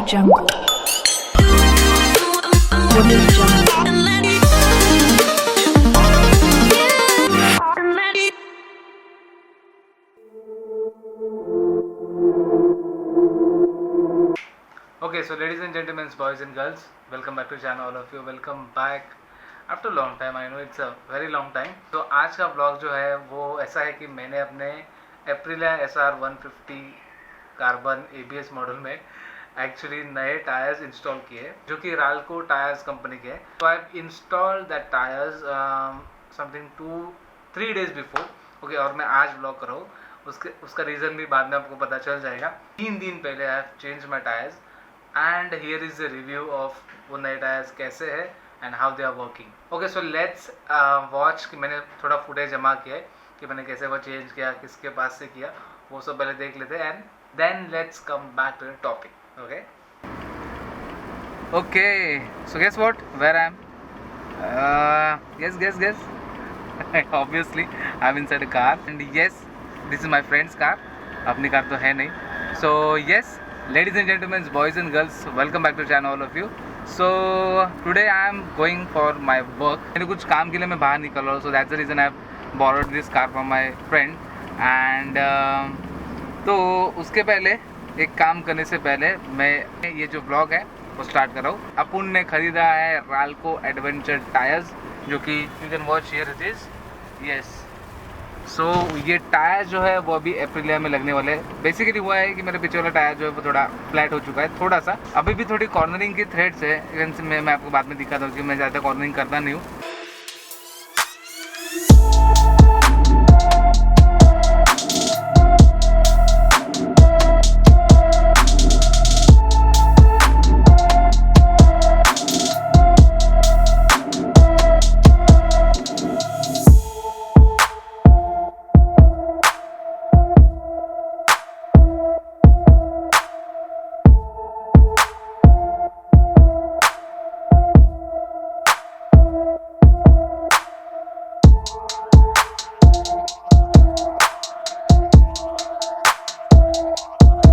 jungle. Audio jungle. Okay, so ladies and gentlemen, boys and girls, welcome back to channel. All of you, welcome back after long time. I know it's a very long time. तो आज का blog जो है वो ऐसा है कि मैंने अपने Aprilia SR150 carbon ABS model में एक्चुअली नए टायर्स इंस्टॉल किए जो कि RALCO टायर्स कंपनी के हैं. तो I install that tyres something 2-3 days before. Okay, और मैं आज ब्लॉग कर रहा हूँ. उसका रीज़न भी बाद में आपको पता चल जाएगा. 3 दिन पहले I have change my tyres and here is a review of वो नए टायर्स कैसे है and how they are working. Okay, so let's watch कि मैंने थोड़ा फुटेज जमा किया है कि मैंने कैसे वो चेंज किया, किसके पास से किया, वो सब पहले देख लेते हैं and then let's come back to the topic. Okay? Okay, so guess what? Where I am? Guess. Obviously, I'm inside a car and yes, this is my friend's car. अपनी कार तो है नहीं. So yes, ladies and gentlemen, boys and girls, welcome back to channel all of you. So today I am going for my work. मेरे कुछ काम के लिए मैं बाहर निकल रहा हूँ. So that's the reason I have borrowed this car from my friend. And तो उसके पहले एक काम करने से पहले मैं ये जो ब्लॉग है वो स्टार्ट कर रहा हूँ. अपुन ने खरीदा है Ralco Adventure टायर्स जो कि you can watch here it is. Yes. सो ये टायर जो है वो अभी एप्रिलिया में लगने वाले हैं. बेसिकली हुआ है कि मेरे पीछे वाला टायर जो है वो थोड़ा फ्लैट हो चुका है, थोड़ा सा. अभी भी थोड़ी कॉर्नरिंग की थ्रेड्स है. मैं आपको बाद में दिखाता हूँ कि मैं ज़्यादा कॉर्नरिंग करता नहीं हूँ.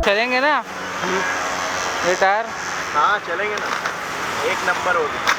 चलेंगे ना ये टायर? हाँ चलेंगे ना, एक नंबर हो गया.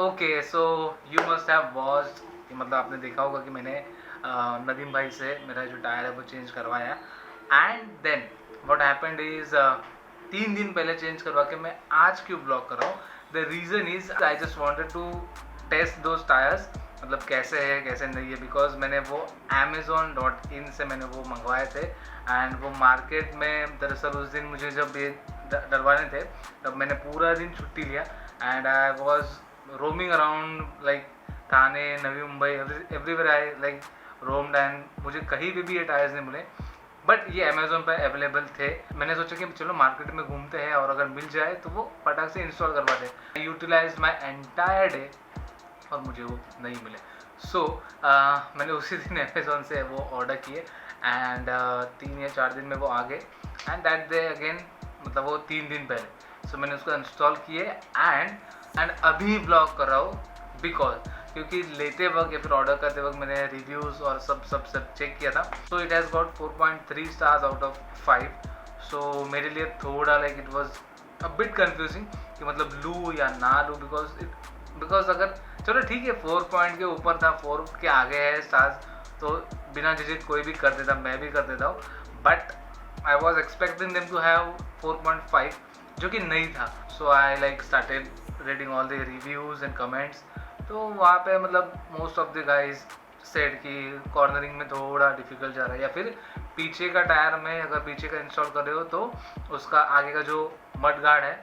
Okay, so you must have watched कि मतलब आपने देखा होगा कि मैंने नदीम भाई से मेरा जो टायर है वो चेंज करवाया. And then what happened is 3 दिन पहले चेंज करवा के मैं आज क्यों ब्लॉग कर रहा हूँ. The reason is I just wanted to test those tyres, मतलब कैसे है कैसे नहीं है. बिकॉज मैंने वो Amazon.in से मैंने वो मंगवाए थे एंड वो मार्केट में दरअसल उस दिन मुझे जब ये डलवाने थे तब मैंने पूरा दिन छुट्टी लिया and I was roaming around like Thane, Navi Mumbai, everywhere I like roamed and मुझे कहीं भी ये टायर्स नहीं मिले. बट ये अमेजोन पर अवेलेबल थे. मैंने सोचा कि चलो मार्केट में घूमते हैं और अगर मिल जाए तो वो फटाक से इंस्टॉल करवाते. आई यूटिलाइज माई एंटायर डे और मुझे वो नहीं मिले. सो मैंने उसी दिन अमेजोन से वो ऑर्डर किए एंड 3 या 4 दिन में वो आ गए एंड दैट डे अगेन, मतलब वो 3 दिन पहले. सो मैंने उसको इंस्टॉल किए एंड अभी ब्लॉग कर रहा हूँ बिकॉज क्योंकि लेते वक्त या फिर ऑर्डर करते वक्त मैंने रिव्यूज़ और सब चेक किया था. So it has got 4.3 stars out of 5. सो मेरे लिए थोड़ा like it was a bit confusing कि मतलब लूँ या ना लूँ. बिकॉज अगर चलो ठीक है 4 पॉइंट के ऊपर था, 4 के आगे है स्टार्स, तो बिना झिझक कोई भी कर देता, मैं भी कर देता हूँ. But I was expecting them to have 4.5 जो कि नहीं था. So I like started reading all the reviews and comments. तो वहाँ पे मतलब most of the guys said कि कॉर्नरिंग में थोड़ा डिफिकल्ट जा रहा है, या फिर पीछे का टायर में अगर पीछे का इंस्टॉल कर रहे हो तो उसका आगे का जो मड गार्ड है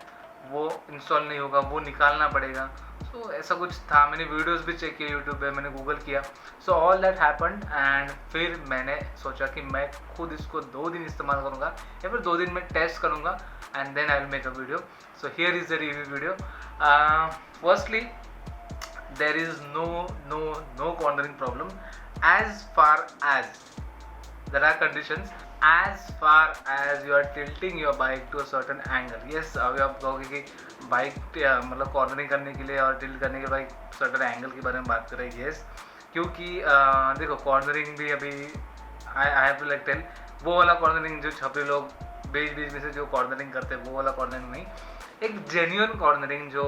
वो इंस्टॉल नहीं होगा, वो निकालना पड़ेगा। सो ऐसा कुछ था, मैंने वीडियोस भी चेक किए यूट्यूब पे, मैंने गूगल किया। So all that happened and फिर मैंने सोचा कि मैं खुद इसको 2 दिन इस्तेमाल करूँगा या फिर 2 दिन में टेस्ट करूँगा and then I will make a video. So here is the review video. Firstly there is no cornering problem as far as there are conditions, as far as you are tilting your bike to a certain angle. Yes, अभी आप कहोगे कि bike मतलब cornering करने के लिए और tilt करने के बाद सर्टन एंगल के बारे में बात कर रहे हैं। यस, क्योंकि देखो कॉर्नरिंग भी अभी I have to like tell, वो वाला कॉर्नरिंग जो छपरी लोग बीच बीच में से जो कॉर्नरिंग करते हैं वो वाला कॉर्नरिंग नहीं, एक जेन्युइन कॉर्नरिंग जो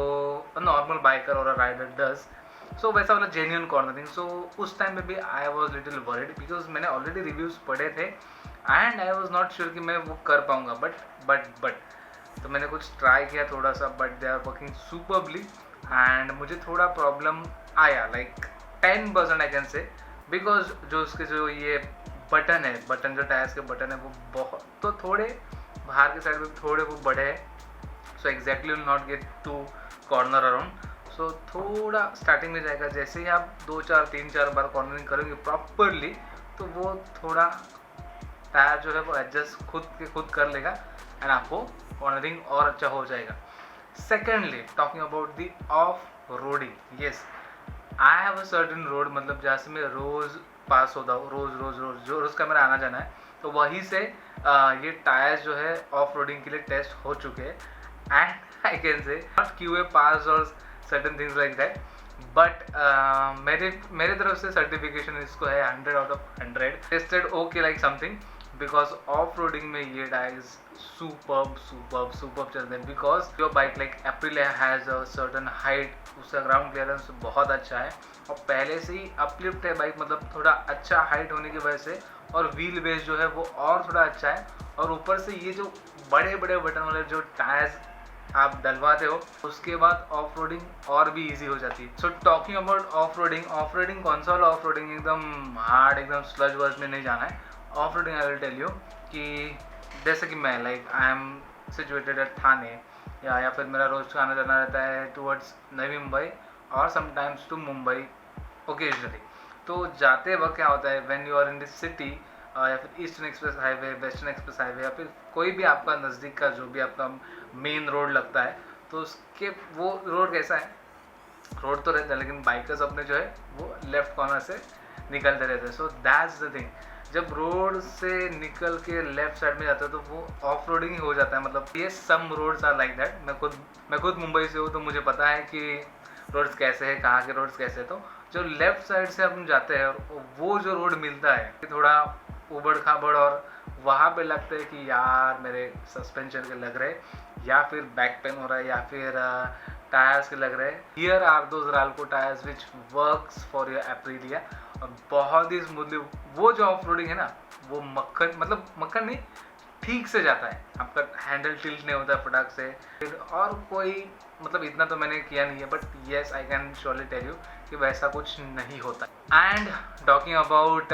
नॉर्मल बाइकर और राइडर डज। सो वैसा वाला जेन्युइन कॉर्नरिंग। सो उस टाइम में भी I was little worried because मैंने ऑलरेडी रिव्यूज़ पढ़े थे and I was not sure कि मैं वो कर पाऊँगा। बट तो मैंने कुछ ट्राई किया थोड़ा सा, but they are working superbly and मुझे थोड़ा प्रॉब्लम आया like 10% I can say, because जो उसके जो ये बटन है, बटन जो टायर्स के बटन है वो बहुत तो थोड़े बाहर के साइड में थोड़े वो बड़े हैं। So exactly will not get to corner around. So थोड़ा स्टार्टिंग में जाएगा, जैसे ही आप 2 4 3 4 बार कॉर्नरिंग करेंगे प्रॉपरली तो वो थोड़ा टायर जो है वो एडजस्ट खुद कर लेगा एंड आपको कॉर्नरिंग और अच्छा हो जाएगा। Secondly talking about the off roading, yes I have a certain road, मतलब जहाँ से मैं रोज़ पास होता हूँ, रोज़ का मेरा आना जाना है, तो वहीं से ये टायर्स जो है ऑफ रोडिंग के लिए टेस्ट हो चुके हैं एंड आई कैन से नॉट QA पास और certain things like that, but मेरे तरफ से सर्टिफिकेशन इसको है 100 out of 100 tested okay like something, because off roading में ये टायर्स सुपर्ब चलते हैं because your bike like Aprilia has a certain height, उसका ग्राउंड क्लियरेंस बहुत अच्छा है और पहले से ही अपलिफ्ट है बाइक, मतलब थोड़ा अच्छा हाइट होने की वजह से, और व्हील बेस जो है वो और थोड़ा अच्छा है, और ऊपर से ये जो बड़े बटन वाले जो टायर्स आप डलवाते हो उसके बाद ऑफ रोडिंग और भी इजी हो जाती है। So talking about off roading कौन सा वाला ऑफ रोडिंग, एकदम हार्ड एकदम स्लज वर्ज में नहीं जाना है। Off roading I will tell you कि जैसे कि मैं like I am situated at Thane या फिर मेरा रोज का आना जाना रहता है टूवर्ड्स नवी मुंबई और समटाइम्स टू मुंबई ओकेजनली। तो जाते वक्त क्या होता है, when you are in this city या फिर eastern express highway, western express highway या फिर कोई भी आपका नज़दीक का जो भी आपका मेन रोड लगता है, तो उसके वो रोड कैसा है, रोड तो रहता है लेकिन बाइकर्स अपने जो है वो लेफ्ट कॉर्नर से निकलते रहते हैं। सो दैट्स द थिंग, जब रोड से निकल के लेफ्ट साइड में जाता है तो वो ऑफ रोडिंग ही हो जाता है। मतलब ये सम रोड्स आर लाइक दैट। मैं खुद मुंबई से हूँ तो मुझे पता है कि रोड्स कैसे हैं, कहाँ के रोड्स कैसे हैं। तो जो लेफ्ट साइड से हम जाते हैं वो जो रोड मिलता है थोड़ा उबड़ खाबड़ और वहाँ पे लगता है कि यार मेरे सस्पेंशन के लग रहे या फिर बैक पेन हो रहा है या फिर टायर्स के लग रहे हैं। Here are those Ralco tyres which works for your Aprilia और बहुत ही स्मूथली वो जो ऑफ रोडिंग है ना वो मक्खन नहीं ठीक से जाता है, आपका हैंडल टिल्ट नहीं होता फटाक से। फिर और कोई मतलब इतना तो मैंने किया नहीं है, but yes I can surely tell you कि वैसा कुछ नहीं होता। And talking about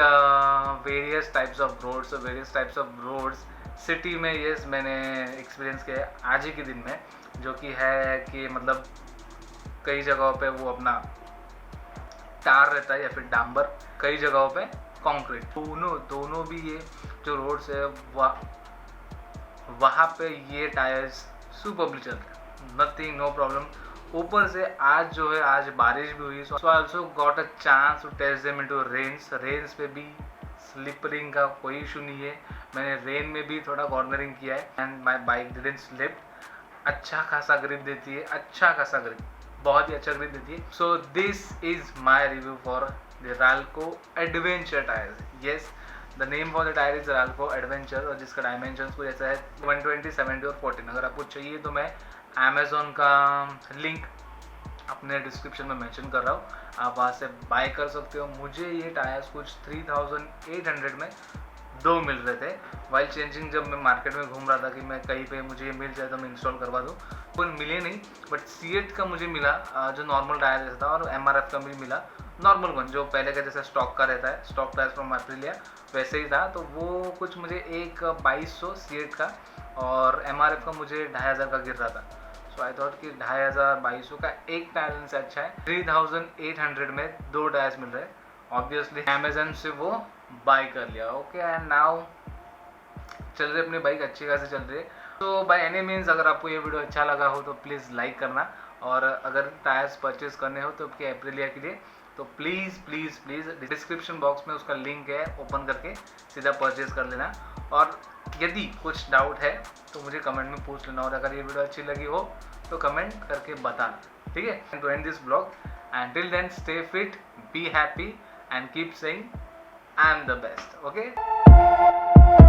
various types of roads city में, येस मैंने एक्सपीरियंस किया है आज ही के दिन में, जो कि है कि मतलब कई जगहों पे वो अपना टार रहता है या फिर डांबर, कई जगहों पे कंक्रीट, दोनों भी ये जो रोड्स है वहाँ पे ये टायर्स सुपर्बली चलते हैं, नथिंग नो प्रॉब्लम। ऊपर से आज जो है आज बारिश भी हुई, so I also got a chance to test them into rains पे भी स्लिपरिंग का कोई इशू नहीं है। मैंने रेन में भी थोड़ा कॉर्नरिंग किया है and my bike didn't slip. अच्छा खासा ग्रिप देती है, बहुत ही अच्छा ग्रिप देती है। So this is my review for the Ralco adventure tyres. Yes, the name for the tyre is Ralco adventure और जिसका डायमेंशन कुछ ऐसा है 120, 70 और 14। अगर आपको चाहिए तो मैं अमेज़ॉन का लिंक अपने डिस्क्रिप्शन में मेंशन कर रहा हूँ, आप वहाँ से बाय कर सकते हो। मुझे ये टायर्स कुछ 3800 में 2 मिल रहे थे वाइल चेंजिंग, जब मैं मार्केट में घूम रहा था कि मैं कहीं पे मुझे मिल जाए तो मैं इंस्टॉल करवा दूँ, पर मिले नहीं। बट C8 का मुझे मिला जो नॉर्मल टायर जैसा था, और MRF का भी मिला नॉर्मल वन जो पहले का जैसा स्टॉक का रहता है, स्टॉक टायर्स फ्रॉम एप्रिलिया वैसे ही था। तो वो कुछ मुझे एक 2200 C8 का और MRF का मुझे 2500 का गिर रहा था। सो आई थॉट कि 2500 का एक टायर लेने से अच्छा है 3800 में 2 टायर्स मिल रहे हैं। ऑब्वियसली अमेजन से वो बाय कर लिया। ओके, एंड नाउ चल रही अपनी बाइक अच्छी खासी चल रही है। तो बाय एनी मीन्स अगर आपको ये वीडियो अच्छा लगा हो तो प्लीज़ लाइक करना, और अगर टायर्स परचेज करने हो तो आपके एप्रिलिया के लिए तो please please please description box में उसका लिंक है, ओपन करके सीधा परचेज कर लेना। और यदि कुछ डाउट है तो मुझे कमेंट में पूछ लेना, और अगर ये वीडियो अच्छी लगी हो तो कमेंट करके बताना, ठीक है। To end this blog, and till then stay fit, be happy and keep saying I am the best. Okay.